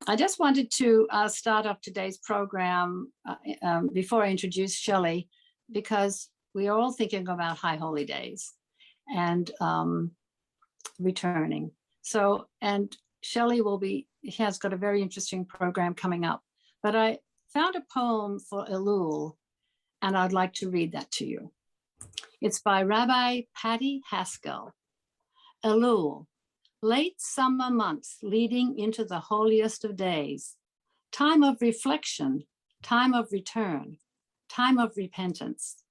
I just wanted to start off today's program before I introduce Shelley, because we are all thinking about High Holy Days and returning. So, and Shelley has got a very interesting program coming up, but I found a poem for Elul, and I'd like to read that to you. It's by Rabbi Patty Haskell. Elul, late summer months leading into the holiest of days, time of reflection, time of return, time of repentance.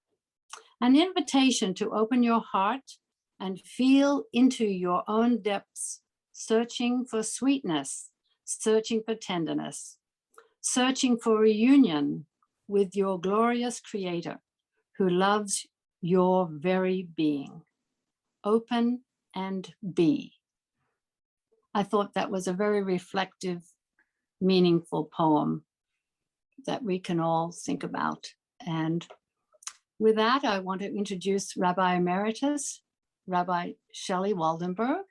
An invitation to open your heart and feel into your own depths, searching for sweetness, searching for tenderness, searching for reunion with your glorious Creator who loves your very being. Open and be. I thought that was a very reflective, meaningful poem that we can all think about. And with that, I want to introduce Rabbi Emeritus, Rabbi Shelley Waldenberg.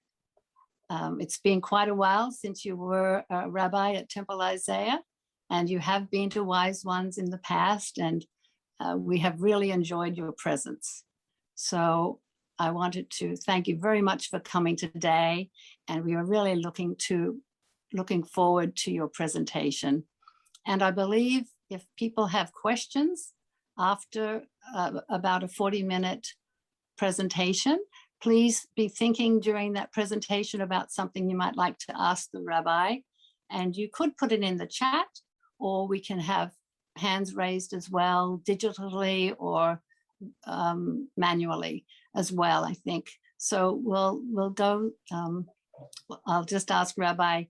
It's been quite a while since you were a rabbi at Temple Isaiah, and you have been to Wise Ones in the past, and we have really enjoyed your presence. So I wanted to thank you very much for coming today, and we are really looking forward to your presentation. And I believe if people have questions after about a 40-minute presentation, please be thinking during that presentation about something you might like to ask the rabbi, and you could put it in the chat, or we can have hands raised as well, digitally or manually as well, I think. So we'll go, I'll just ask Rabbi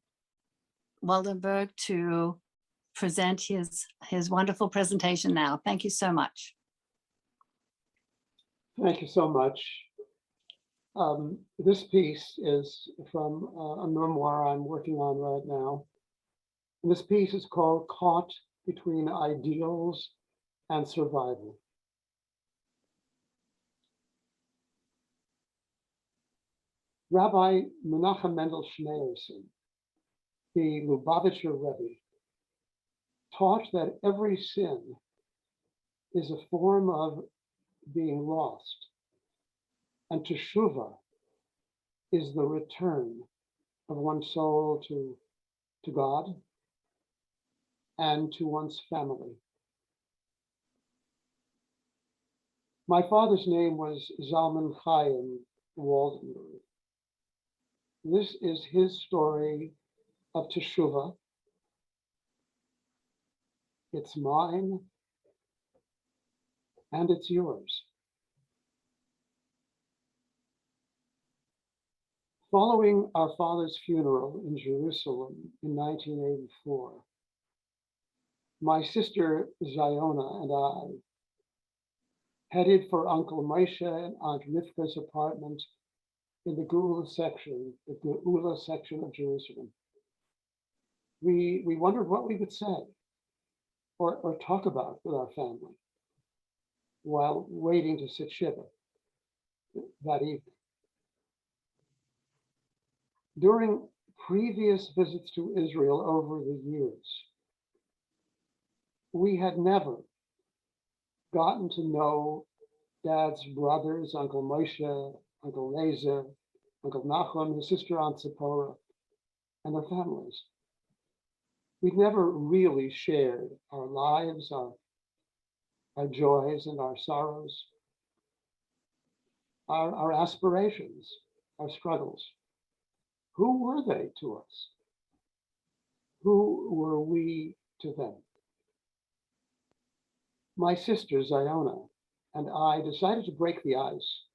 Waldenberg to present his wonderful presentation now. Thank you so much. Thank you so much. This piece is from a memoir I'm working on right now. And this piece is called Caught Between Ideals and Survival. Rabbi Menachem Mendel Schneerson, the Lubavitcher Rebbe, taught that every sin is a form of being lost, and teshuvah is the return of one's soul to God and to one's family. My father's name was Zalman Chaim Waldenberg. This is his story of teshuvah. It's mine and it's yours. Following our father's funeral in Jerusalem in 1984, my sister Ziona and I headed for Uncle Moshe and Aunt Rivka's apartment in the Geula section of Jerusalem. We wondered what we would say or talk about with our family while waiting to sit shiva that evening. During previous visits to Israel over the years, we had never gotten to know Dad's brothers, Uncle Moshe, Uncle Lezer, Uncle Nachum, his sister Aunt Zipporah, and their families. We'd never really shared our lives, our joys and our sorrows, our aspirations, our struggles. Who were they to us? Who were we to them? My sister Ziona and I decided to break the ice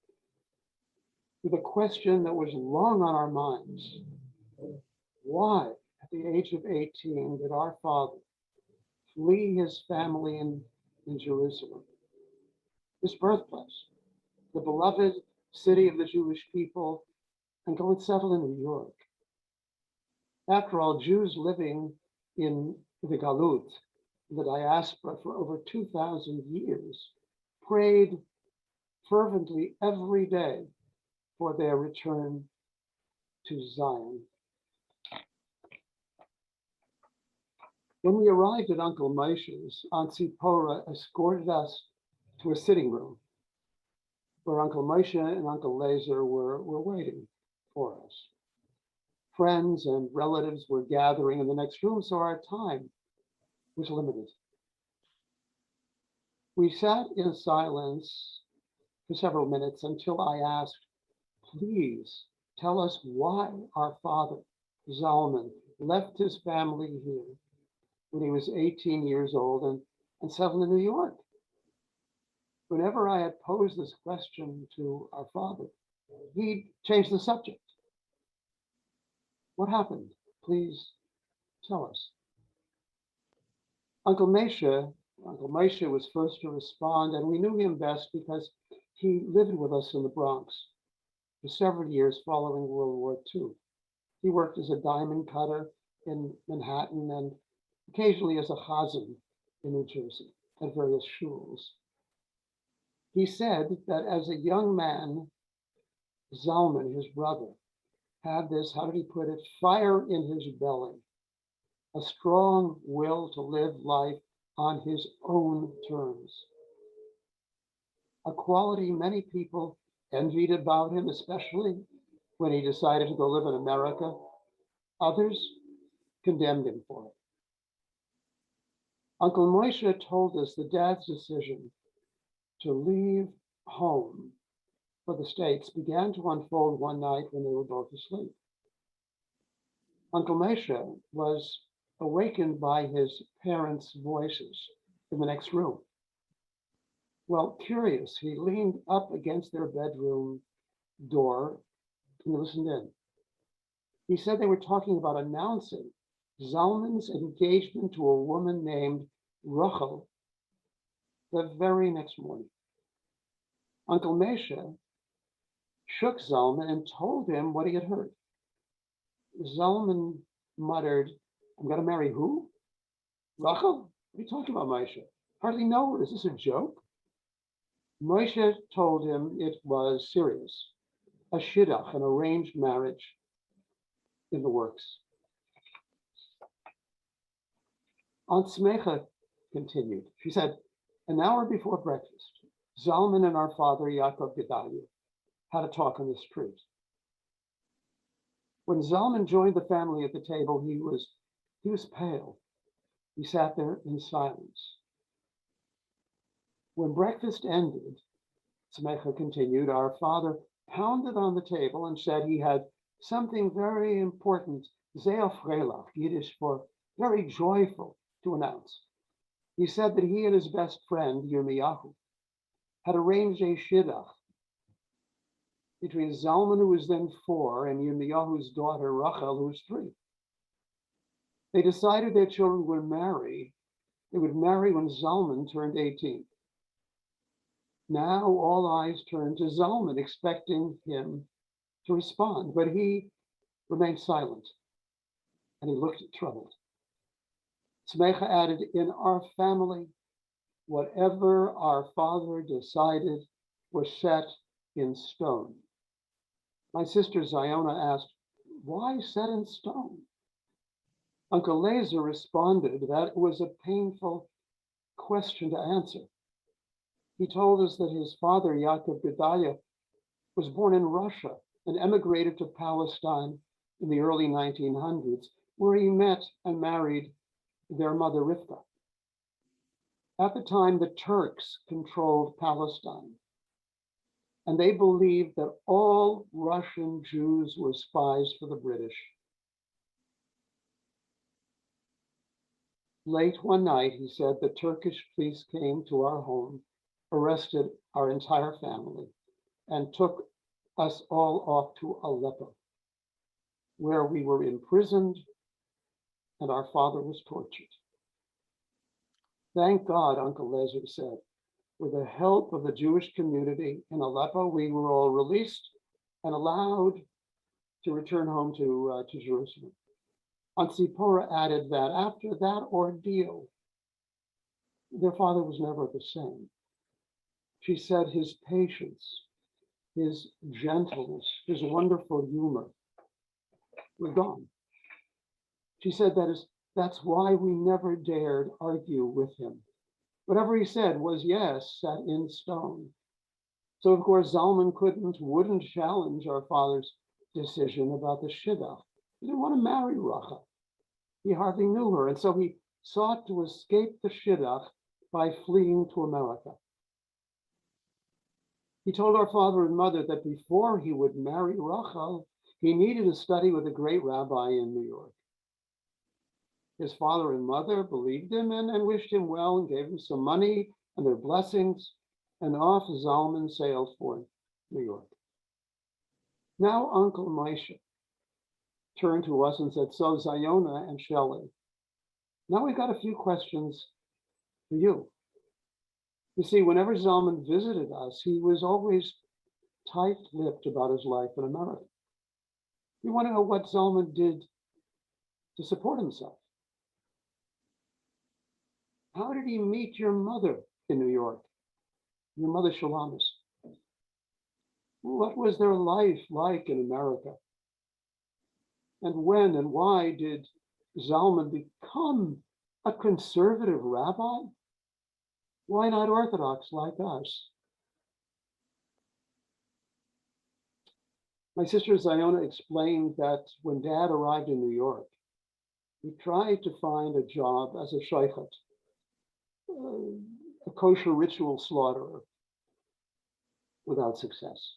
with a question that was long on our minds. Why, at the age of 18, did our father flee his family in Jerusalem, his birthplace, the beloved city of the Jewish people, and go and settle in New York? After all, Jews living in the Galut, the diaspora, for over 2,000 years, prayed fervently every day for their return to Zion. When we arrived at Uncle Moshe's, Aunt Zipporah escorted us to a sitting room where Uncle Moshe and Uncle Lazer were waiting for us. Friends and relatives were gathering in the next room, so our time was limited. We sat in silence for several minutes until I asked, please tell us why our father, Zalman, left his family here when he was 18 years old and settled in New York. Whenever I had posed this question to our father, he changed the subject. What happened? Please tell us. Uncle Moshe was first to respond, and we knew him best because he lived with us in the Bronx for several years following World War II. He worked as a diamond cutter in Manhattan and occasionally as a chazan in New Jersey at various shuls. He said that as a young man, Zalman, his brother, had this, how did he put it, fire in his belly, a strong will to live life on his own terms. A quality many people envied about him, especially when he decided to go live in America. Others condemned him for it. Uncle Moshe told us that Dad's decision to leave home for the States began to unfold one night when they were both asleep. Uncle Moshe was awakened by his parents' voices in the next room. Well, curious, he leaned up against their bedroom door and listened in. He said they were talking about announcing Zalman's engagement to a woman named Rachel the very next morning. Uncle Moshe shook Zalman and told him what he had heard. Zalman muttered, I'm going to marry who? Rachel? What are you talking about, Moshe? Hardly know her. Is this a joke? Moshe told him it was serious, a shidduch, an arranged marriage in the works. Aunt Smecha continued. She said, an hour before breakfast, Zalman and our father, Yaakov Gedalia, had a talk on the street. When Zalman joined the family at the table, he was pale. He sat there in silence. When breakfast ended, Smecha continued, our father pounded on the table and said he had something very important, sehr freilach, Yiddish for very joyful, to announce. He said that he and his best friend, Yirmiyahu, had arranged a shidduch between Zalman, who was then 4, and Yirmiyahu's daughter, Rachel, who was 3. They decided their children would marry. They would marry when Zalman turned 18. Now all eyes turned to Zalman, expecting him to respond, but he remained silent, and he looked troubled. Smecha added, in our family, whatever our father decided was set in stone. My sister Ziona asked, why set in stone? Uncle Lazer responded that it was a painful question to answer. He told us that his father, Yaakov Gedalia, was born in Russia and emigrated to Palestine in the early 1900s, where he met and married their mother, Rivka. At the time, the Turks controlled Palestine, and they believed that all Russian Jews were spies for the British. Late one night, he said, the Turkish police came to our home, arrested our entire family, and took us all off to Aleppo, where we were imprisoned and our father was tortured. Thank God, Uncle Lazer said, with the help of the Jewish community in Aleppo, we were all released and allowed to return home to Jerusalem. Aunt Zipporah added that after that ordeal, their father was never the same. She said his patience, his gentleness, his wonderful humor were gone. She said that That's why we never dared argue with him. Whatever he said was yes, set in stone. So of course, Zalman wouldn't challenge our father's decision about the shidduch. He didn't want to marry Rachel. He hardly knew her, and so he sought to escape the shidduch by fleeing to America. He told our father and mother that before he would marry Rachel, he needed to study with a great rabbi in New York. His father and mother believed him and wished him well and gave him some money and their blessings, and off Zalman sailed for New York. Now Uncle Moshe turned to us and said, so Ziona and Shelley, now we've got a few questions for you. You see, whenever Zalman visited us, he was always tight-lipped about his life in America. We want to know what Zalman did to support himself. How did he meet your mother in New York, your mother Shalamis? What was their life like in America? And when and why did Zalman become a conservative rabbi? Why not Orthodox like us? My sister Ziona explained that when Dad arrived in New York, he tried to find a job as a shaychet, a kosher ritual slaughterer, without success.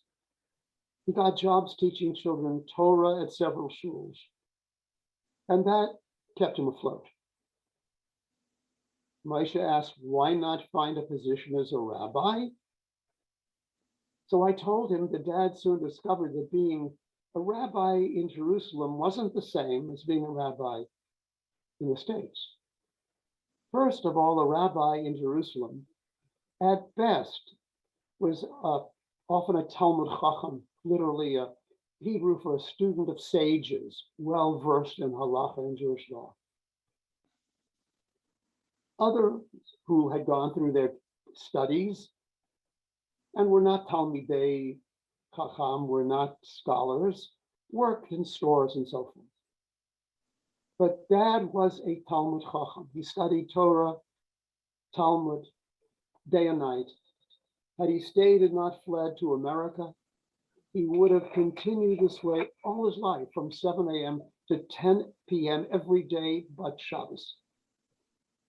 He got jobs teaching children Torah at several shuls, and that kept him afloat. Moshe asked, why not find a position as a rabbi? So I told him that Dad soon discovered that being a rabbi in Jerusalem wasn't the same as being a rabbi in the States. First of all, a rabbi in Jerusalem, at best, was often a Talmud Chacham, literally a Hebrew for a student of sages, well-versed in halacha and Jewish law. Others who had gone through their studies and were not Talmidei Chacham, were not scholars, worked in stores and so forth. But Dad was a Talmud Chacham. He studied Torah, Talmud, day and night. Had he stayed and not fled to America, he would have continued this way all his life, from 7 a.m. to 10 p.m. every day but Shabbos.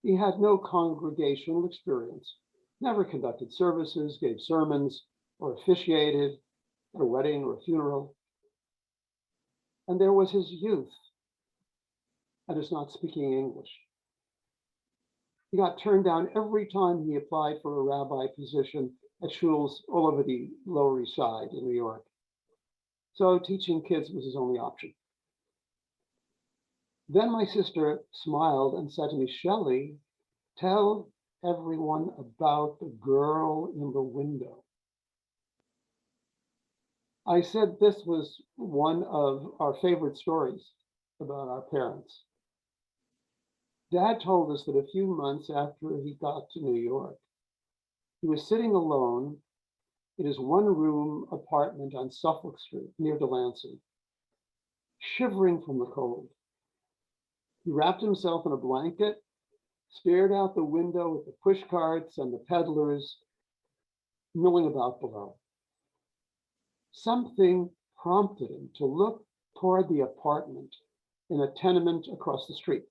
He had no congregational experience, never conducted services, gave sermons, or officiated at a wedding or a funeral. And there was his youth and his not speaking English. He got turned down every time he applied for a rabbi position at shuls all over the Lower East Side in New York. So teaching kids was his only option. Then my sister smiled and said to me, Shelley, tell everyone about the girl in the window. I said this was one of our favorite stories about our parents. Dad told us that a few months after he got to New York, he was sitting alone in his one-room apartment on Suffolk Street near Delancey, shivering from the cold. He wrapped himself in a blanket, stared out the window at the push carts and the peddlers milling about below. Something prompted him to look toward the apartment in a tenement across the street.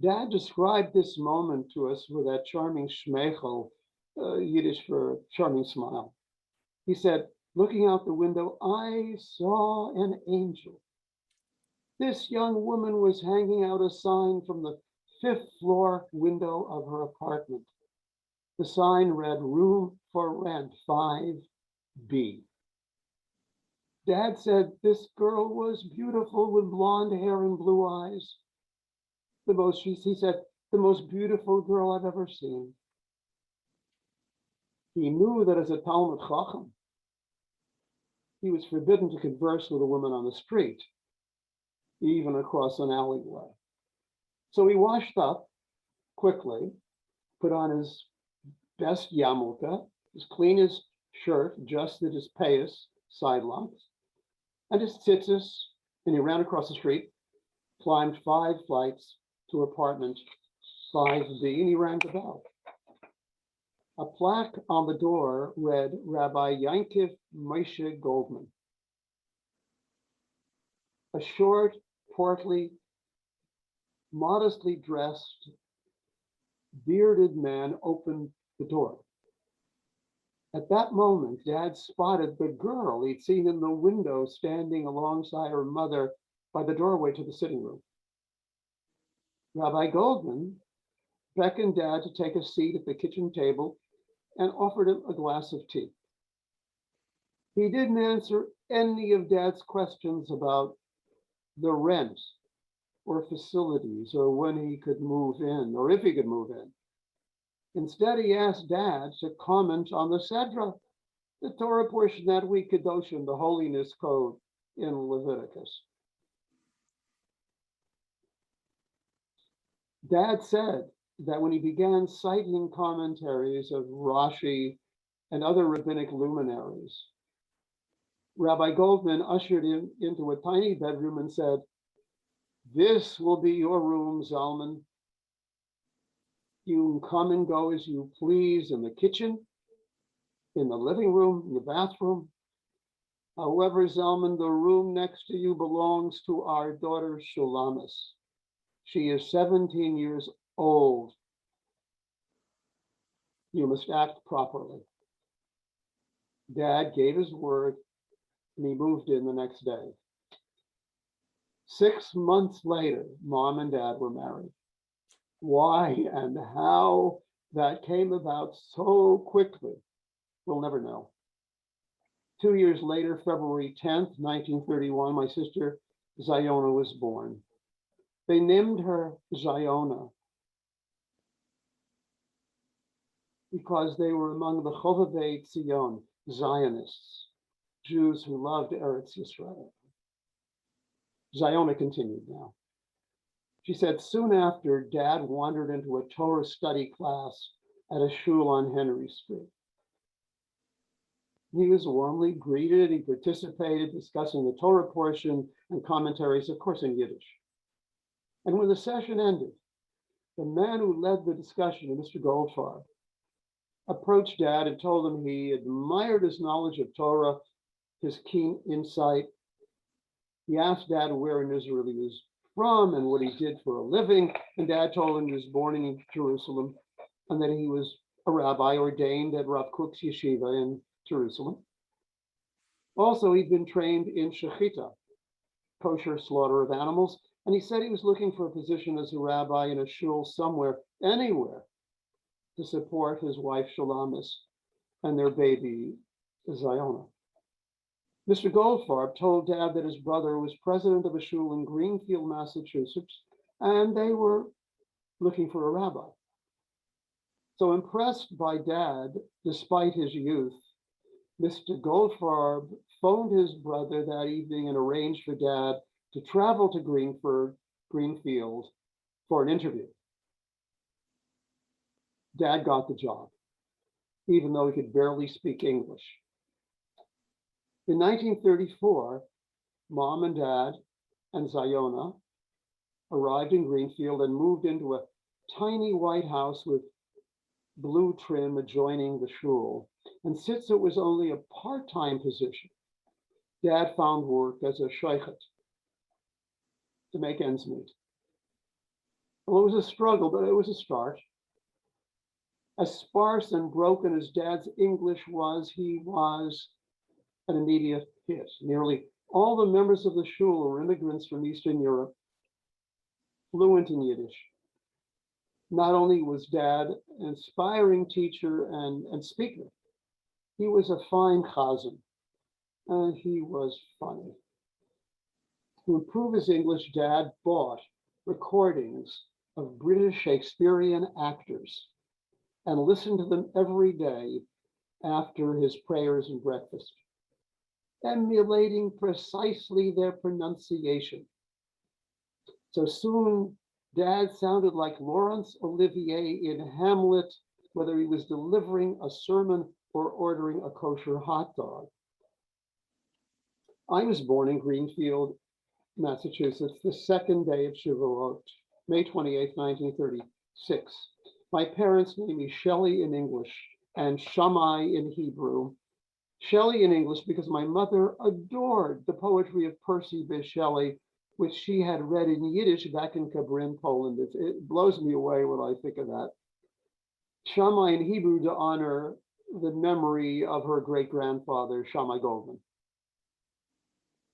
Dad described this moment to us with that charming shmeichel, Yiddish for charming smile. He said, looking out the window, I saw an angel. This young woman was hanging out a sign from the 5th floor window of her apartment. The sign read, room for rent, 5B. Dad said this girl was beautiful with blonde hair and blue eyes. He said, the most beautiful girl I've ever seen. He knew that as a Talmud Chacham, he was forbidden to converse with a woman on the street, even across an alleyway. So he washed up quickly, put on his best yarmulke, his cleanest shirt, adjusted his payas, side locks, and his tzitzis, and he ran across the street climbed 5 flights to apartment 5B, and he rang the bell. A plaque on the door read, Rabbi Yankiv Moshe Goldman. A short, portly, modestly dressed, bearded man opened the door. At that moment, Dad spotted the girl he'd seen in the window standing alongside her mother by the doorway to the sitting room. Rabbi Goldman beckoned Dad to take a seat at the kitchen table and offered him a glass of tea. He didn't answer any of Dad's questions about the rent or facilities or when he could move in or if he could move in. Instead, he asked Dad to comment on the Sedra, the Torah portion that week, Kedoshim, the holiness code in Leviticus. Dad said that when he began citing commentaries of Rashi and other rabbinic luminaries, Rabbi Goldman ushered him into a tiny bedroom and said, "This will be your room, Zalman. You can come and go as you please in the kitchen, in the living room, in the bathroom. However, Zalman, the room next to you belongs to our daughter, Shulamis. She is 17 years old. You must act properly." Dad gave his word, and he moved in the next day. 6 months later, Mom and Dad were married. Why and how that came about so quickly, we'll never know. 2 years later, February 10th, 1931, my sister Ziona was born. They named her Ziona because they were among the Chovavei Tzion, Zionists, Jews who loved Eretz Yisrael. Ziona continued now. She said, soon after, Dad wandered into a Torah study class at a shul on Henry Street. He was warmly greeted. He participated, discussing the Torah portion and commentaries, of course, in Yiddish. And when the session ended, the man who led the discussion, Mr. Goldfarb, approached Dad and told him he admired his knowledge of Torah, his keen insight. He asked Dad where in Israel he was from and what he did for a living. And Dad told him he was born in Jerusalem and that he was a rabbi ordained at Rav Kook's yeshiva in Jerusalem. Also, he'd been trained in shechita, kosher slaughter of animals. And he said he was looking for a position as a rabbi in a shul somewhere, anywhere, to support his wife Shulamis and their baby Ziona. Mr. Goldfarb told Dad that his brother was president of a shul in Greenfield, Massachusetts, and they were looking for a rabbi. So impressed by Dad, despite his youth, Mr. Goldfarb phoned his brother that evening and arranged for Dad to travel to Greenfield for an interview. Dad got the job, even though he could barely speak English. In 1934, Mom and Dad and Ziona arrived in Greenfield and moved into a tiny white house with blue trim adjoining the shul. And since it was only a part-time position, Dad found work as a sheichet to make ends meet. Well, it was a struggle, but it was a start. As sparse and broken as Dad's English was, he was an immediate hit. Nearly all the members of the shul were immigrants from Eastern Europe, fluent in Yiddish. Not only was Dad an inspiring teacher and speaker, he was a fine chazan, and he was funny. To improve his English, Dad bought recordings of British Shakespearean actors and listened to them every day after his prayers and breakfast, emulating precisely their pronunciation. So soon, Dad sounded like Laurence Olivier in Hamlet, whether he was delivering a sermon or ordering a kosher hot dog. I was born in Greenfield Massachusetts, the second day of Shavuot, May 28th, 1936. My parents named me Shelley in English and Shammai in Hebrew. Shelley in English because my mother adored the poetry of Percy Bysshe Shelley, which she had read in Yiddish back in Kabrin, Poland. It blows me away when I think of that. Shammai in Hebrew to honor the memory of her great-grandfather, Shammai Goldman.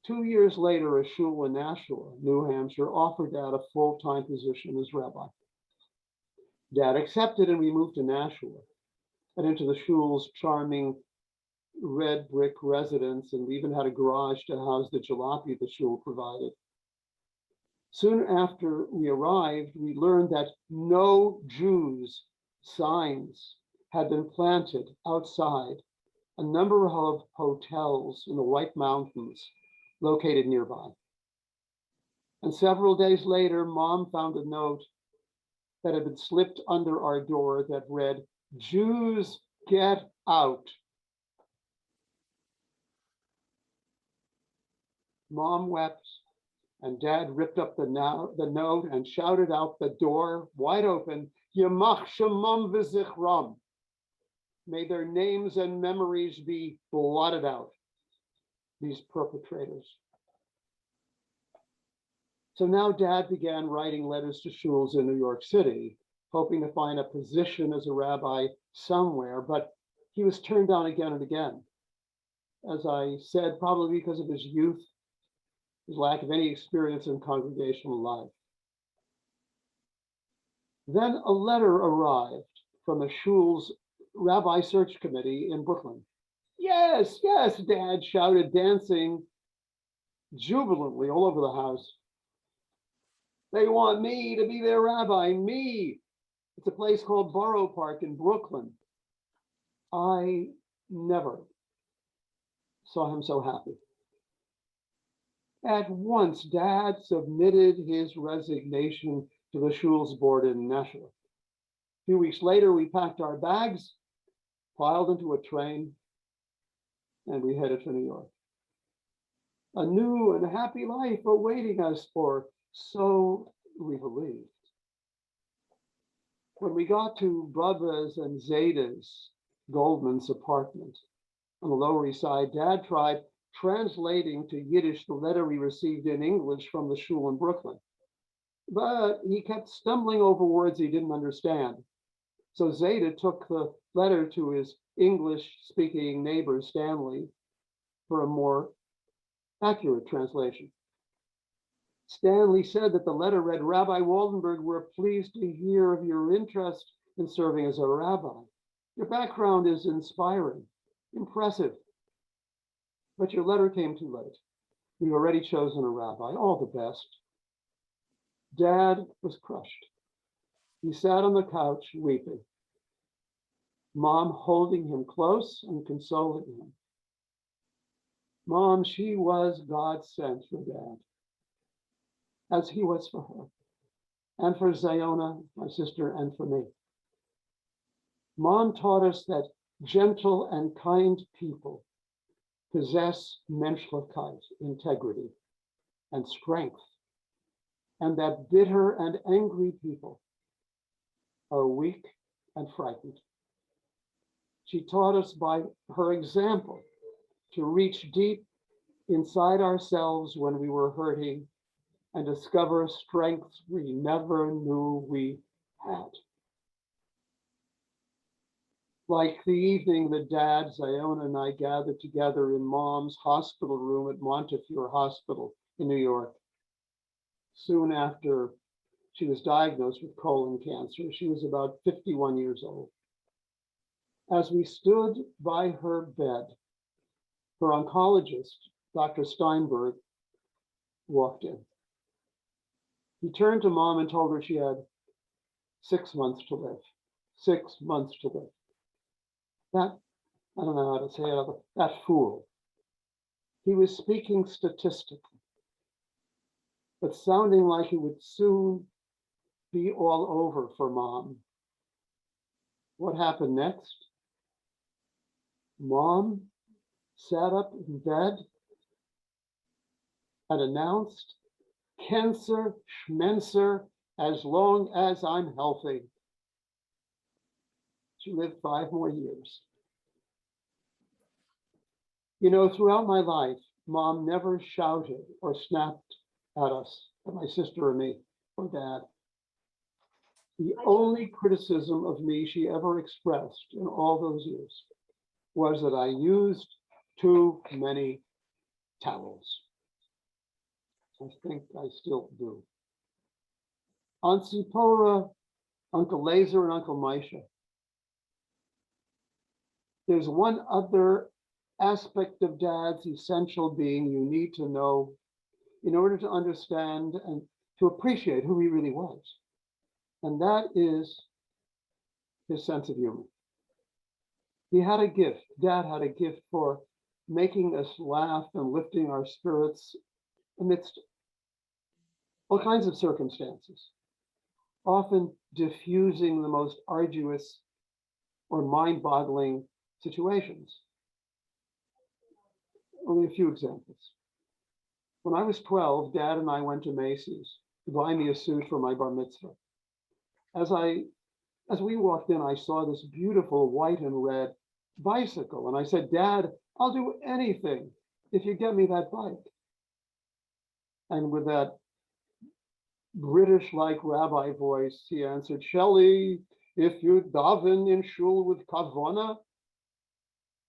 2 years later, a shul in Nashua, New Hampshire, offered Dad a full-time position as rabbi. Dad accepted, and we moved to Nashua and into the shul's charming red brick residence, and we even had a garage to house the jalopy the shul provided. Soon after we arrived, we learned that no Jews signs had been planted outside a number of hotels in the White Mountains located nearby. And several days later, Mom found a note that had been slipped under our door that read, "Jews, get out." Mom wept, and Dad ripped up the note and shouted out the door, wide open, "Yemach shemam v'zichram." May their names and memories be blotted out, these perpetrators. So now Dad began writing letters to shuls in New York City, hoping to find a position as a rabbi somewhere, but he was turned down again and again. As I said, probably because of his youth, his lack of any experience in congregational life. Then a letter arrived from a shul's rabbi search committee in Brooklyn. "Yes, yes," Dad shouted, dancing jubilantly all over the house. "They want me to be their rabbi, me." It's a place called Borough Park in Brooklyn. I never saw him so happy. At once, Dad submitted his resignation to the shul's board in Nashua. A few weeks later, we packed our bags, piled into a train, and we headed for New York. A new and happy life awaiting us, or so we believed. When we got to Bubba's and Zeta's, Goldman's apartment on the Lower East Side, Dad tried translating to Yiddish the letter we received in English from the shul in Brooklyn. But he kept stumbling over words he didn't understand. So Zeta took the letter to his English-speaking neighbor, Stanley, for a more accurate translation. Stanley said that the letter read, "Rabbi Waldenberg, we're pleased to hear of your interest in serving as a rabbi. Your background is inspiring, impressive. But your letter came too late. We've already chosen a rabbi. All the best." Dad was crushed. He sat on the couch weeping, Mom holding him close and consoling him. Mom, she was God sent for Dad, as he was for her, and for Ziona, my sister, and for me. Mom taught us that gentle and kind people possess menschlichkeit, integrity, and strength, and that bitter and angry people are weak and frightened. She taught us by her example to reach deep inside ourselves when we were hurting and discover strengths we never knew we had. Like the evening that Dad, Ziona, and I gathered together in Mom's hospital room at Montefiore Hospital in New York, soon after she was diagnosed with colon cancer. She was about 51 years old. As we stood by her bed, her oncologist, Dr. Steinberg, walked in. He turned to Mom and told her she had 6 months to live. 6 months to live. That, I don't know how to say it, that fool. He was speaking statistically, but sounding like it would soon be all over for Mom. What happened next? Mom sat up in bed and announced Cancer, schmencer, as long as I'm healthy. She lived 5 more years. You know, throughout my life, Mom never shouted or snapped at us, at my sister or me, or Dad. The only criticism of me she ever expressed in all those years was that I used too many towels. I think I still do. Aunt Zipporah, Uncle Laser, and Uncle Misha. There's one other aspect of Dad's essential being you need to know in order to understand and to appreciate who he really was. And that is his sense of humor. He had a gift. Dad had a gift for making us laugh and lifting our spirits amidst all kinds of circumstances, often diffusing the most arduous or mind-boggling situations. Only a few examples. When I was 12, Dad and I went to Macy's to buy me a suit for my bar mitzvah. As we walked in, I saw this beautiful white and red bicycle. And I said, Dad, I'll do anything if you get me that bike. And with that British-like rabbi voice, he answered, Shelley, if you daven in shul with kavana,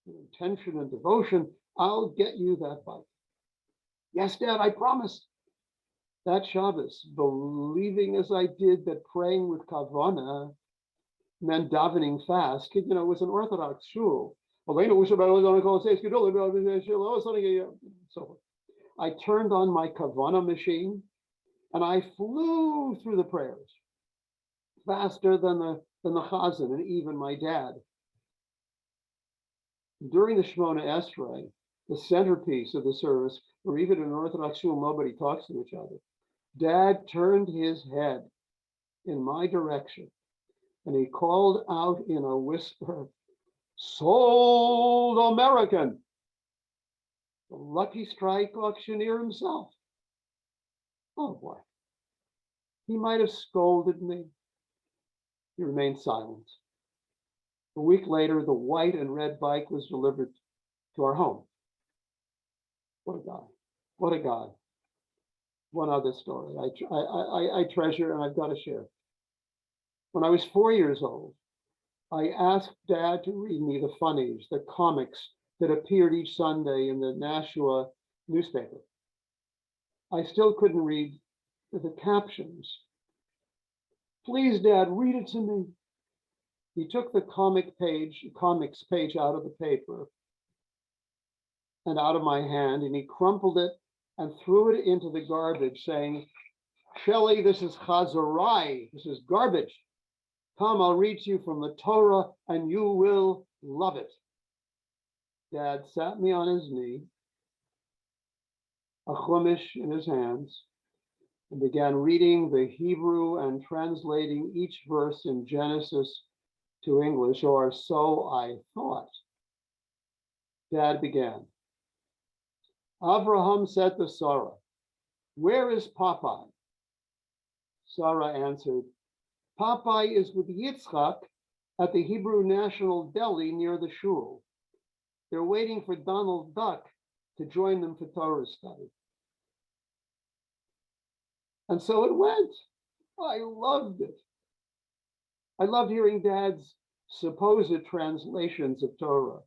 intention and devotion, I'll get you that bike. Yes, Dad, I promise. That Shabbos, believing as I did that praying with kavana meant davening fast, you know, it was an Orthodox shul. So forth. I turned on my kavana machine and I flew through the prayers faster than the chazan and even my dad. During the Shemona Esrei, the centerpiece of the service, or even in an Orthodox shul, nobody talks to each other. Dad turned his head in my direction and he called out in a whisper, "Sold American!" The Lucky Strike auctioneer himself. Oh boy. He might have scolded me. He remained silent. A week later, the white and red bike was delivered to our home. What a guy. What a guy. One other story I treasure and I've got to share. When I was 4 years old, I asked Dad to read me the funnies, the comics that appeared each Sunday in the Nashua newspaper. I still couldn't read the captions. Please, Dad, read it to me. He took the comics page out of the paper and out of my hand, and he crumpled it and threw it into the garbage, saying, Shelley, this is chazarai, this is garbage. Come, I'll read to you from the Torah, and you will love it. Dad sat me on his knee, a chumash in his hands, and began reading the Hebrew and translating each verse in Genesis to English, or so I thought. Dad began. Avraham said to Sarah, where is Popeye? Sarah answered, Popeye is with Yitzchak at the Hebrew National Deli near the shul. They're waiting for Donald Duck to join them for Torah study. And so it went. I loved it. I loved hearing Dad's supposed translations of Torah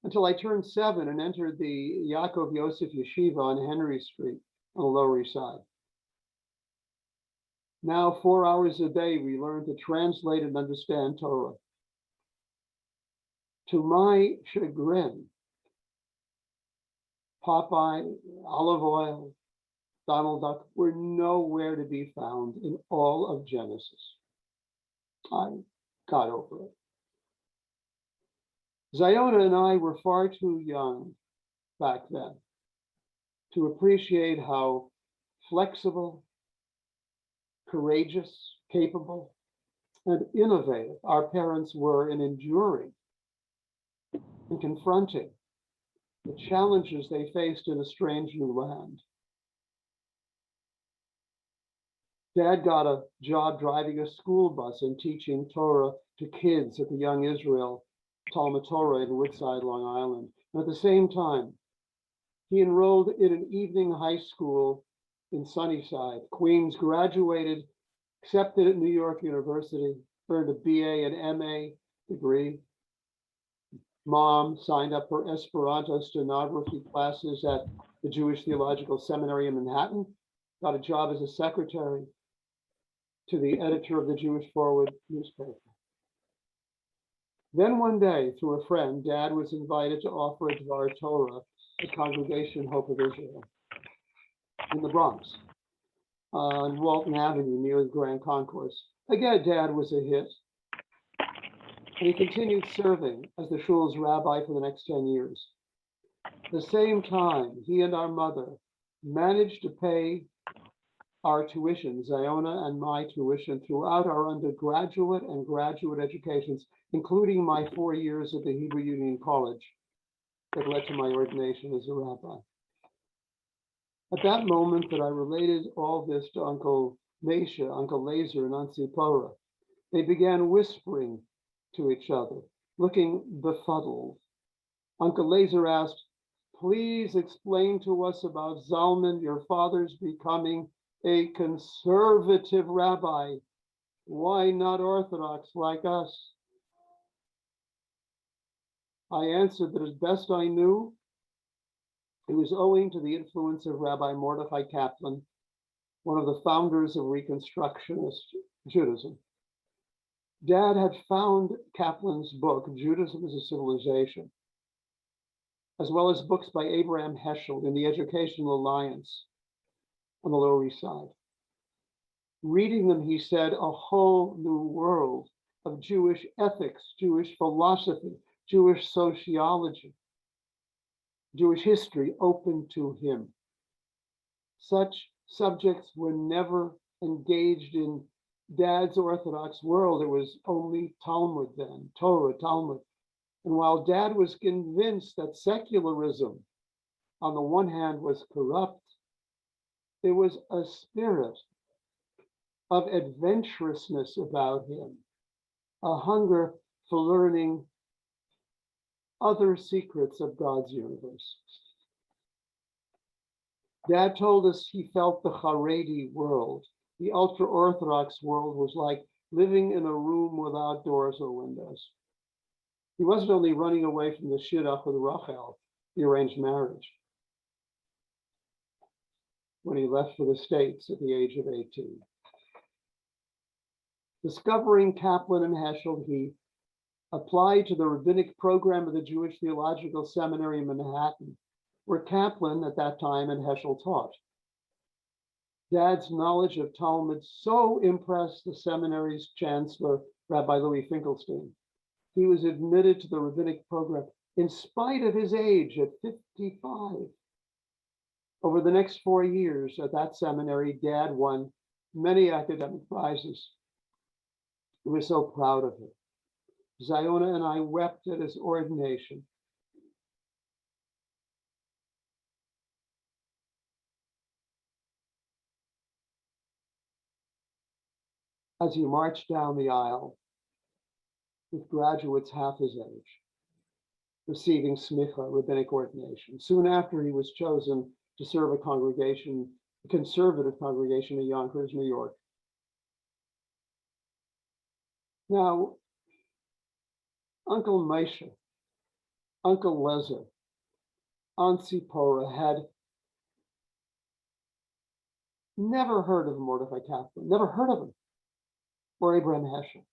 until I turned 7 and entered the Yaakov Yosef Yeshiva on Henry Street on the Lower East Side. Now, 4 hours a day, we learn to translate and understand Torah. To my chagrin, Popeye, olive oil, Donald Duck were nowhere to be found in all of Genesis. I got over it. Ziona and I were far too young back then to appreciate how flexible, courageous, capable, and innovative our parents were in enduring and confronting the challenges they faced in a strange new land. Dad got a job driving a school bus and teaching Torah to kids at the Young Israel Talmud Torah in Woodside, Long Island. And at the same time, he enrolled in an evening high school in Sunnyside. Queens, graduated, accepted at New York University, earned a BA and MA degree. Mom signed up for Esperanto stenography classes at the Jewish Theological Seminary in Manhattan, got a job as a secretary to the editor of the Jewish Forward newspaper. Then one day, through a friend, Dad was invited to offer a Dvar Torah at Congregation Hope of Israel in the Bronx on Walton Avenue near the Grand Concourse. Again, Dad was a hit. And he continued serving as the shul's rabbi for the next 10 years. At the same time, he and our mother managed to pay our tuition, Ziona and my tuition, throughout our undergraduate and graduate educations, including my 4 years at the Hebrew Union College that led to my ordination as a rabbi. At that moment that I related all this to Uncle Mesha, Uncle Lazer, and Aunt Zipporah, they began whispering to each other, looking befuddled. Uncle Lazer asked, "Please explain to us about Zalman, your father's becoming a conservative rabbi. Why not Orthodox like us?" I answered that as best I knew, it was owing to the influence of Rabbi Mordechai Kaplan, one of the founders of Reconstructionist Judaism. Dad had found Kaplan's book, Judaism as a Civilization, as well as books by Abraham Heschel in the Educational Alliance on the Lower East Side. Reading them, he said, a whole new world of Jewish ethics, Jewish philosophy, Jewish sociology, Jewish history open to him. Such subjects were never engaged in Dad's Orthodox world. It was only Talmud then, Torah, Talmud. And while Dad was convinced that secularism, on the one hand, was corrupt, there was a spirit of adventurousness about him, a hunger for learning other secrets of God's universe. Dad told us he felt the Haredi world, the ultra-Orthodox world, was like living in a room without doors or windows. He wasn't only running away from the Shidduch or the Rachel, the arranged marriage, when he left for the States at the age of 18. Discovering Kaplan and Heschel, he applied to the rabbinic program of the Jewish Theological Seminary in Manhattan, where Kaplan at that time and Heschel taught. Dad's knowledge of Talmud so impressed the seminary's chancellor, Rabbi Louis Finkelstein. He was admitted to the rabbinic program in spite of his age at 55. Over the next 4 years at that seminary, Dad won many academic prizes. We were so proud of him. Ziona and I wept at his ordination. As he marched down the aisle with graduates half his age, receiving smicha, rabbinic ordination. Soon after, he was chosen to serve a congregation, a conservative congregation in Yonkers, New York. Now, Uncle Mesha, Uncle Lezer, Aunt Zipporah had never heard of Mordechai Kaplan, never heard of him, or Abraham Heschel.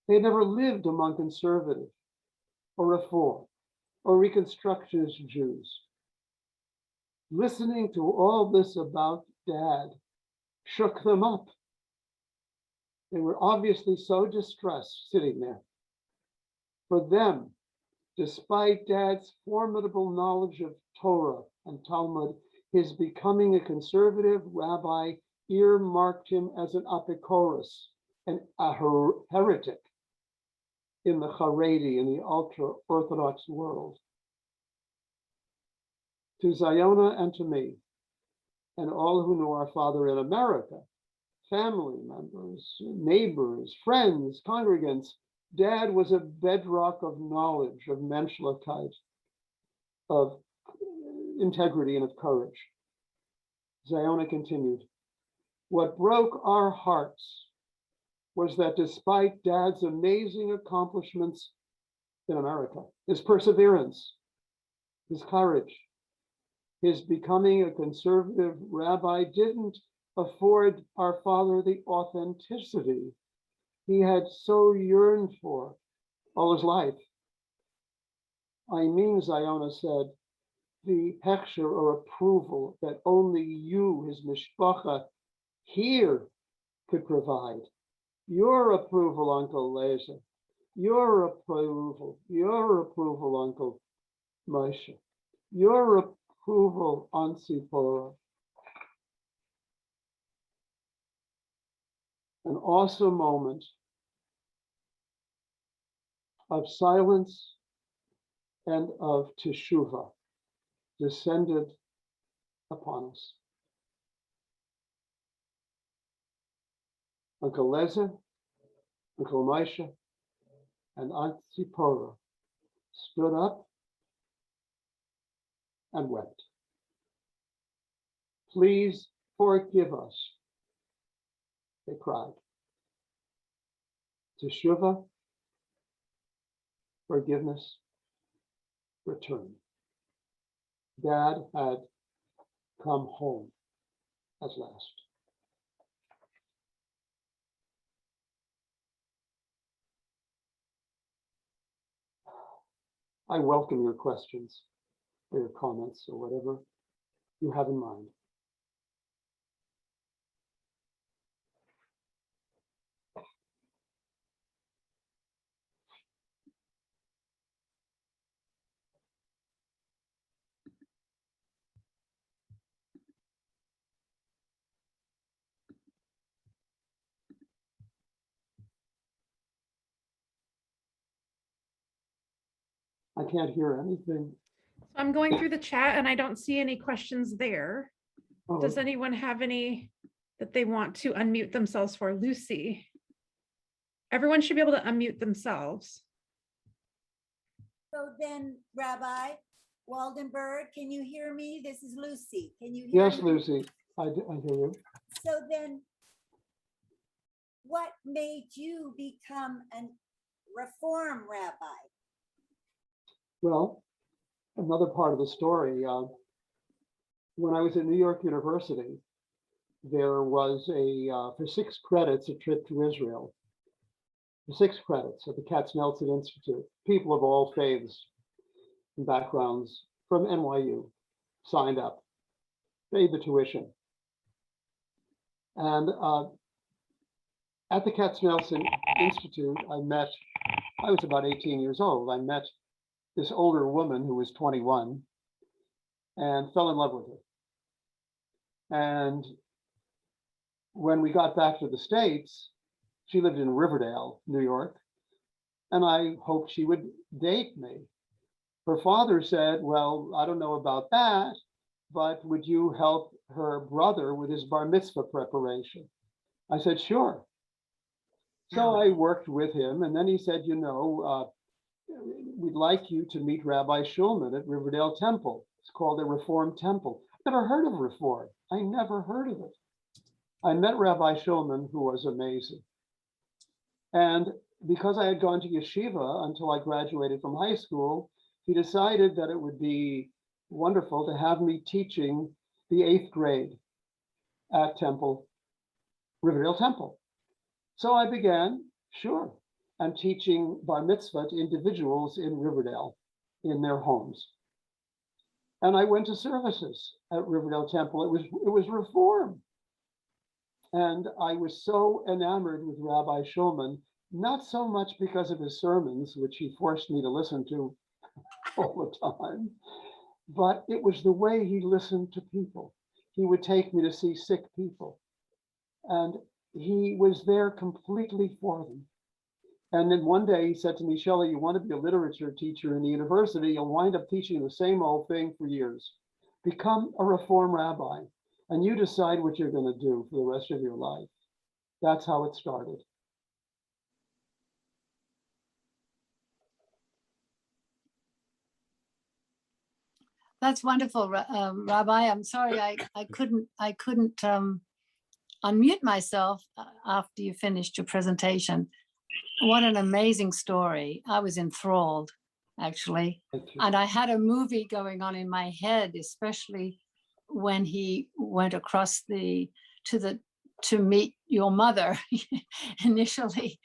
They had never lived among conservative or Reform or Reconstructionist Jews. Listening to all this about Dad shook them up. They were obviously so distressed sitting there. For them, despite Dad's formidable knowledge of Torah and Talmud, his becoming a conservative rabbi earmarked him as an apikoros, a heretic in the Haredi, in the ultra-Orthodox world. To Ziona and to me, and all who knew our father in America, family members, neighbors, friends, congregants. Dad was a bedrock of knowledge, of menschlichkeit, of integrity, and of courage. Ziona continued, what broke our hearts was that despite Dad's amazing accomplishments in America, his perseverance, his courage, his becoming a conservative rabbi didn't afford our father the authenticity he had so yearned for all his life. I mean, Ziona said, the hechsher or approval that only you, his mishpacha, here could provide. Your approval, Uncle Leza. Your approval, Uncle Moshe. Your approval, Aunt Zipporah. An awesome moment of silence and of teshuvah descended upon us. Uncle Leza, Uncle Moshe, and Aunt Zipporah stood up and wept. Please forgive us, they cried. Teshuvah, forgiveness, return. Dad had come home at last. I welcome your questions or your comments or whatever you have in mind. I can't hear anything. I'm going through the chat and I don't see any questions there. Oh, Does anyone have any that they want to unmute themselves for? Lucy. Everyone should be able to unmute themselves. So then, Rabbi Waldenberg, can you hear me? This is Lucy. Can you hear yes, me? Lucy, I hear you. So then, what made you become a Reform rabbi? Well, another part of the story, when I was at New York University, there was for 6 credits, a trip to Israel. For 6 credits at the Katz-Nelson Institute. People of all faiths and backgrounds from NYU signed up, paid the tuition. And at the Katz-Nelson Institute, I was about 18 years old. I met this older woman who was 21 and fell in love with her. And when we got back to the States, she lived in Riverdale, New York, and I hoped she would date me. Her father said, well, I don't know about that, but would you help her brother with his bar mitzvah preparation? I said, sure. So I worked with him, and then he said, you know, we'd like you to meet Rabbi Shulman at Riverdale Temple. It's called a Reform Temple. I've never heard of Reform. I never heard of it. I met Rabbi Shulman, who was amazing. And because I had gone to yeshiva until I graduated from high school, he decided that it would be wonderful to have me teaching the 8th grade at Riverdale Temple. So I began, sure, and teaching bar mitzvah to individuals in Riverdale in their homes. And I went to services at Riverdale Temple. It was Reform. And I was so enamored with Rabbi Shulman, not so much because of his sermons, which he forced me to listen to all the time, but it was the way he listened to people. He would take me to see sick people, and he was there completely for them. And then one day he said to me, Shelley, you want to be a literature teacher in the university, you'll wind up teaching the same old thing for years. Become a Reform rabbi, and you decide what you're going to do for the rest of your life. That's how it started. That's wonderful, Rabbi. I'm sorry I couldn't unmute myself after you finished your presentation. What an amazing story. I was enthralled, actually. Thank you. And I had a movie going on in my head, especially when he went across to meet your mother initially.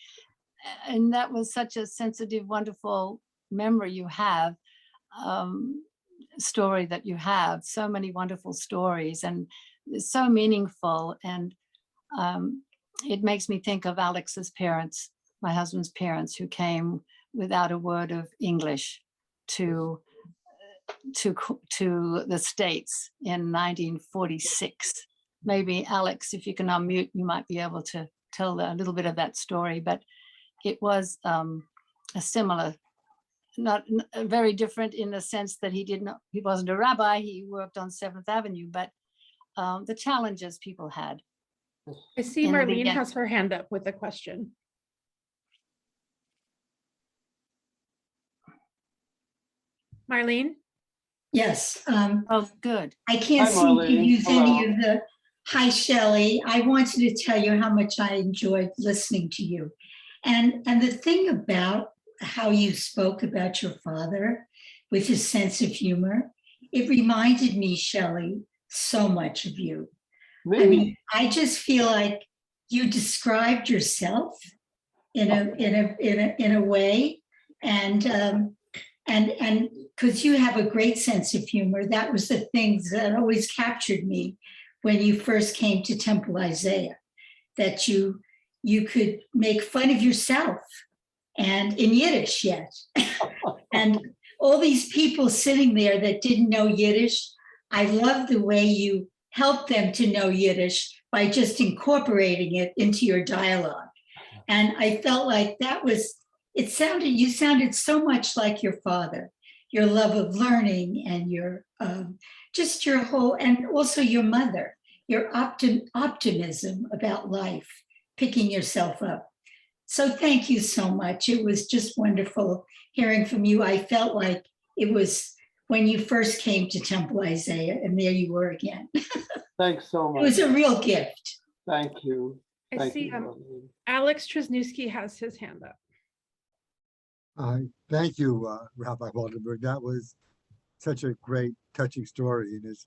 And that was such a sensitive, wonderful memory you have, story that you have. So many wonderful stories, and it's so meaningful. And it makes me think of Alex's parents, my husband's parents, who came without a word of English to the States in 1946. Maybe Alex, if you can unmute, you might be able to tell a little bit of that story. But it was a similar, not very different in the sense that he wasn't a rabbi. He worked on 7th Avenue, but the challenges people had. I see In the Marlene beginning. has her hand up with a question. Marlene? Yes, Oh, good. I can't Hi, seem to Marlene. use any Hello. of the, hi Shelley, I wanted to tell you how much I enjoyed listening to you. And the thing about how you spoke about your father with his sense of humor, it reminded me, Shelley, so much of you. I mean, I just feel like you described yourself in a way, and because you have a great sense of humor, that was the things that always captured me when you first came to Temple Isaiah, that you could make fun of yourself, and in Yiddish yet. And all these people sitting there that didn't know Yiddish, I love the way you helped them to know Yiddish by just incorporating it into your dialogue. And I felt like you sounded so much like your father, your love of learning, and your just your whole, and also your mother, your optimism about life, picking yourself up. So thank you so much. It was just wonderful hearing from you. I felt like it was when you first came to Temple Isaiah, and there you were again. Thanks so It much. was a real gift. Thank you. I Thank see you, Marlene. Alex Tresnewski has his hand up. Thank you, Rabbi Waldenberg. That was such a great, touching story. And as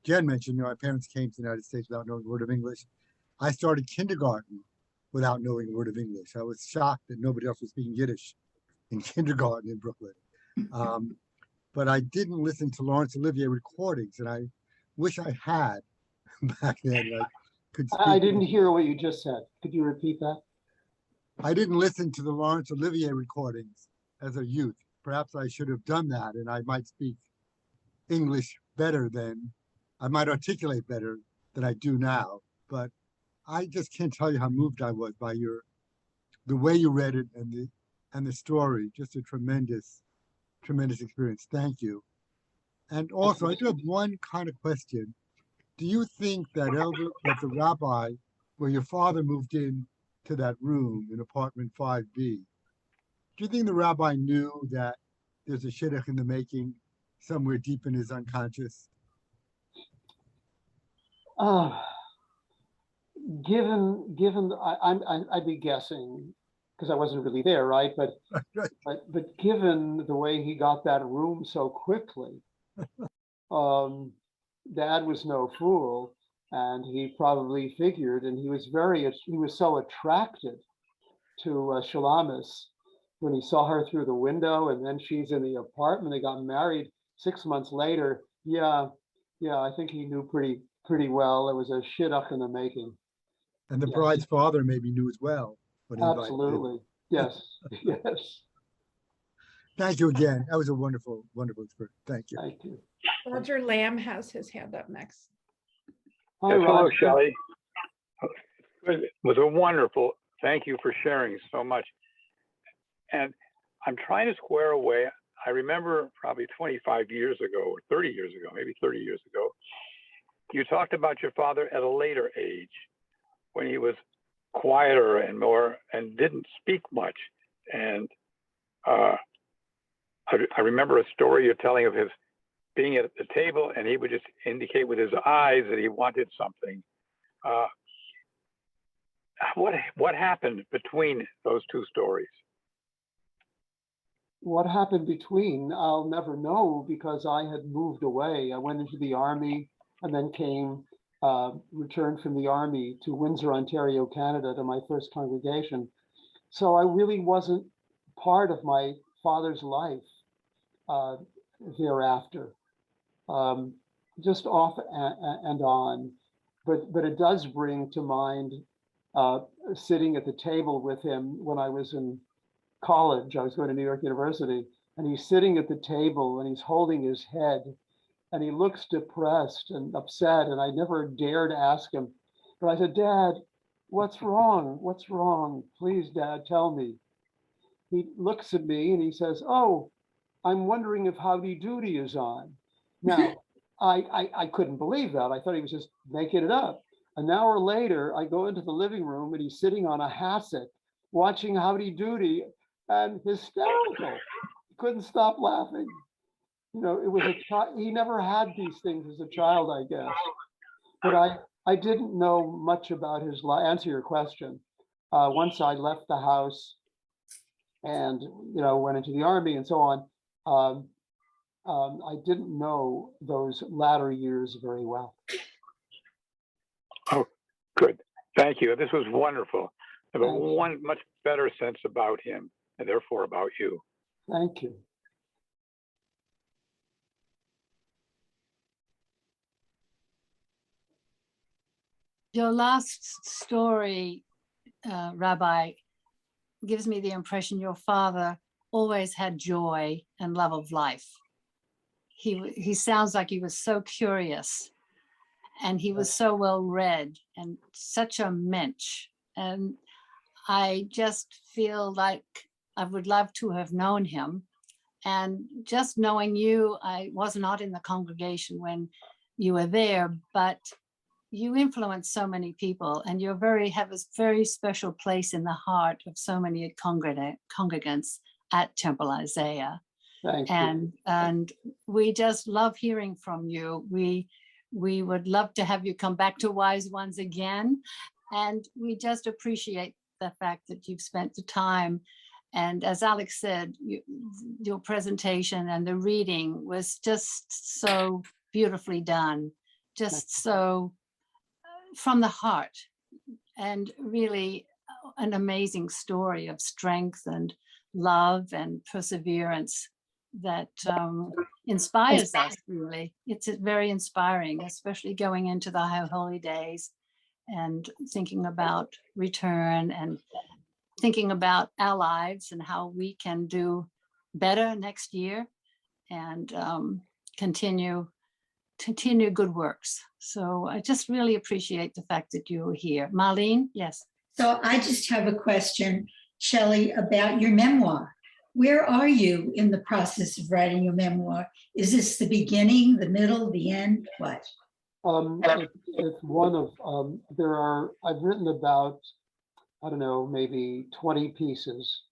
Jen mentioned, my parents came to the United States without knowing a word of English. I started kindergarten without knowing a word of English. I was shocked that nobody else was speaking Yiddish in kindergarten in Brooklyn. But I didn't listen to Laurence Olivier recordings, and I wish I had back then. I could speak. I didn't hear what you just said. Could you repeat that? I didn't listen to the Laurence Olivier recordings as a youth. Perhaps I should have done that, and I might speak English better than, I might articulate better than I do now. But I just can't tell you how moved I was by the way you read it and the story. Just a tremendous experience. Thank you. And also, I do have one kind of question. Do you think that the rabbi, where your father moved in to that room in apartment 5B, do you think the rabbi knew that there's a shidduch in the making somewhere deep in his unconscious? I'd be guessing because I wasn't really there, right? But given the way he got that room so quickly, Dad was no fool, and he probably figured, and he was so attracted to Shalamis when he saw her through the window, and then she's in the apartment. They got married 6 months later. Yeah, I think he knew pretty well. It was a shidduch in the making. And the bride's father maybe knew as well. When he Absolutely. Yes. Yes. Thank you again. That was a wonderful experience. Thank you. Thank you. Roger Lamb has his hand up next. Hi, Yes, hello, Roger. Shelley. It was a wonderful. Thank you for sharing so much. And I'm trying to square away. I remember probably 25 years ago, or 30 years ago, maybe 30 years ago, you talked about your father at a later age when he was quieter and more, and didn't speak much. And I remember a story you're telling of his being at the table, and he would just indicate with his eyes that he wanted something. What happened between those two stories? What happened between, I'll never know, because I had moved away. I went into the army and then returned from the army to Windsor, Ontario, Canada, to my first congregation. So I really wasn't part of my father's life thereafter, just off and on. But it does bring to mind sitting at the table with him when I was in college. I was going to New York University, and he's sitting at the table and he's holding his head and he looks depressed and upset. And I never dared ask him, but I said, "Dad, what's wrong? What's wrong? Please, Dad, tell me." He looks at me and he says, "Oh, I'm wondering if Howdy Doody is on." Now, I couldn't believe that. I thought he was just making it up. An hour later, I go into the living room and he's sitting on a hassock watching Howdy Doody and hysterical. He couldn't stop laughing. You know, it was he never had these things as a child, I guess. But I didn't know much about his life. Answer your question. Once I left the house and, went into the army and so on, I didn't know those latter years very well. Oh, good. Thank you. This was wonderful. I have one much better sense about him and therefore about you. Thank you. Your last story, Rabbi, gives me the impression your father always had joy and love of life. He sounds like he was so curious, and he was so well read and such a mensch. And I just feel like I would love to have known him. And just knowing you, I was not in the congregation when you were there, but you influence so many people, and you have a very special place in the heart of so many congregants at Temple Isaiah. Thank you. And we just love hearing from you. We would love to have you come back to Wise Ones again. And we just appreciate the fact that you've spent the time. And as Alex said, your presentation and the reading was just so beautifully done, just so from the heart, and really an amazing story of strength and love and perseverance that inspires us, really. It's very inspiring, especially going into the high holy days and thinking about return and thinking about our lives and how we can do better next year and continue good works. So I just really appreciate the fact that you were here. Marlene, yes. So I just have a question, Shelley, about your memoir. Where are you in the process of writing your memoir? Is this the beginning, the middle, the end? What? It's one of, I've written about, I don't know, maybe 20 pieces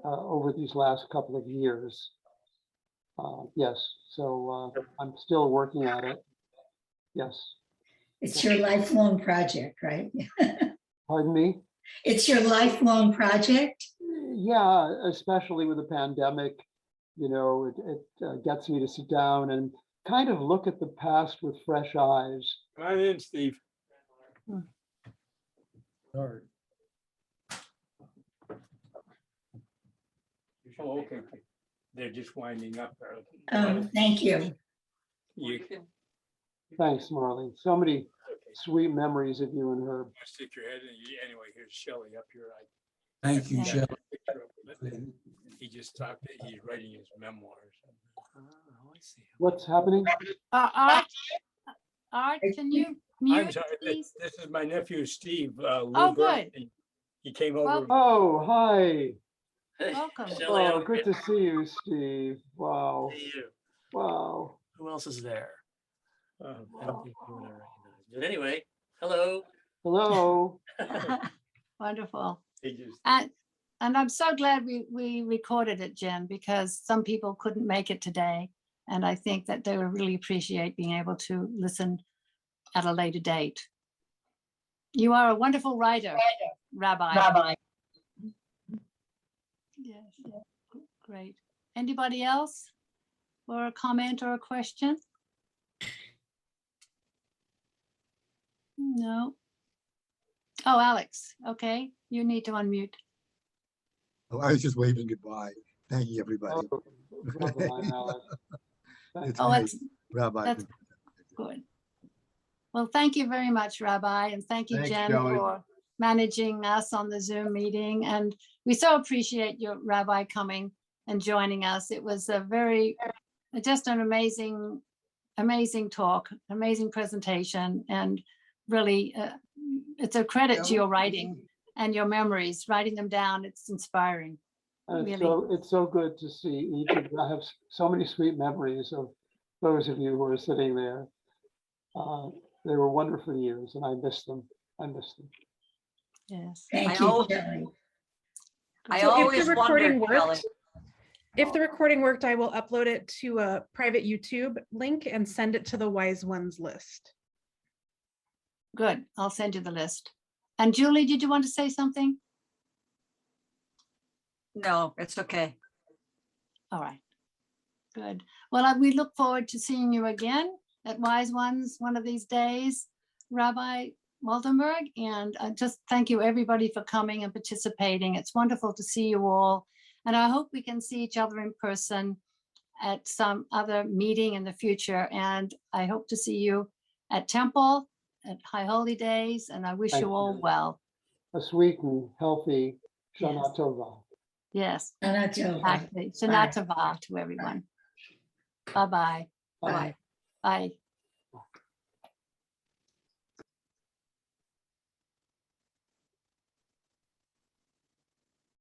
over these last couple of years. Yes, so I'm still working at it. Yes. It's your lifelong project, right? Pardon me? It's your lifelong project? Yeah, especially with the pandemic, it gets me to sit down and kind of look at the past with fresh eyes. Come on in, Steve. Sorry. Oh, okay. They're just winding up. Thank you. Thanks, Marlene. So many sweet memories of you and Herb. Stick your head in. Anyway, here's Shelley up here. Thank you, Shelley. He just talked. He's writing his memoirs. I see. What's happening? Art, can you mute, I'm sorry. please? This is my nephew, Steve. Oh, good. He came over. Oh, hi. Welcome. Shelley, Oh, good to see you, Steve. Wow. See you. Wow. Who else is there? Wow. I don't think you and I recognize. But anyway, hello. Hello. Wonderful. He just, And I'm so glad we recorded it, Jen, because some people couldn't make it today. And I think that they would really appreciate being able to listen at a later date. You are a wonderful writer, Rabbi. Yes, great. Anybody else for a comment or a question? No. Oh, Alex, okay, you need to unmute. Oh, I was just waving goodbye, thanking everybody. Oh, Rabbi, Alex. Thank It's Oh, great, that's Rabbi. that's good. Well, thank you very much, Rabbi, and thank you, Thanks, Jen, Shelley. for managing us on the Zoom meeting. And we so appreciate your Rabbi coming and joining us. It was a just an amazing talk, amazing presentation, and really, it's a credit to your writing and your memories. Writing them down, it's inspiring. And Really. it's so good to see each of you. I have so many sweet memories of those of you who are sitting there. They were wonderful years, and I miss them. I miss them. Yes. Thank I you, always- Shelley. I So if always the recording wondered, Shelley. worked, if the recording worked, I will upload it to a private YouTube link and send it to the Wise Ones list. Good. I'll send you the list. And Julie, did you want to say something? No, it's okay. All right. Good. Well, we look forward to seeing you again at Wise Ones one of these days, Rabbi Waldenberg. And just thank you everybody for coming and participating. It's wonderful to see you all. And I hope we can see each other in person at some other meeting in the future. And I hope to see you at Temple, at High Holy Days, and I wish Thank you all you. well. A sweet and healthy Shana Yes. Tova. Yes, Shana Tova. exactly. Shana Tova to everyone. Bye-bye. Bye. Bye.